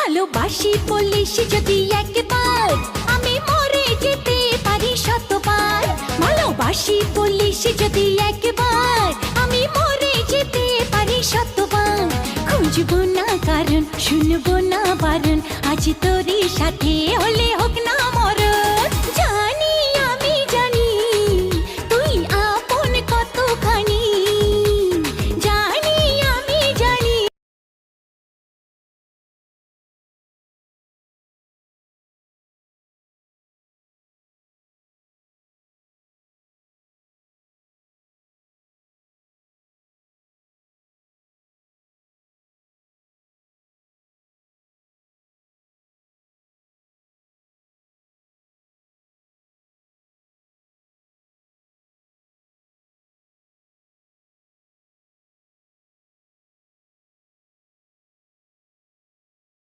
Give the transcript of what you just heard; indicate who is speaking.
Speaker 1: ভালোবাসি বলিস যদি একবার, আমি মরে যেতে পারি শতবার। ভালোবাসি বলিস যদি একবার, আমি মরে যেতে পারি শতবার। খুঁজবো না কারণ, শুনবো না বারণ, আজ তোরই সাথে হলে হোক না মরণ।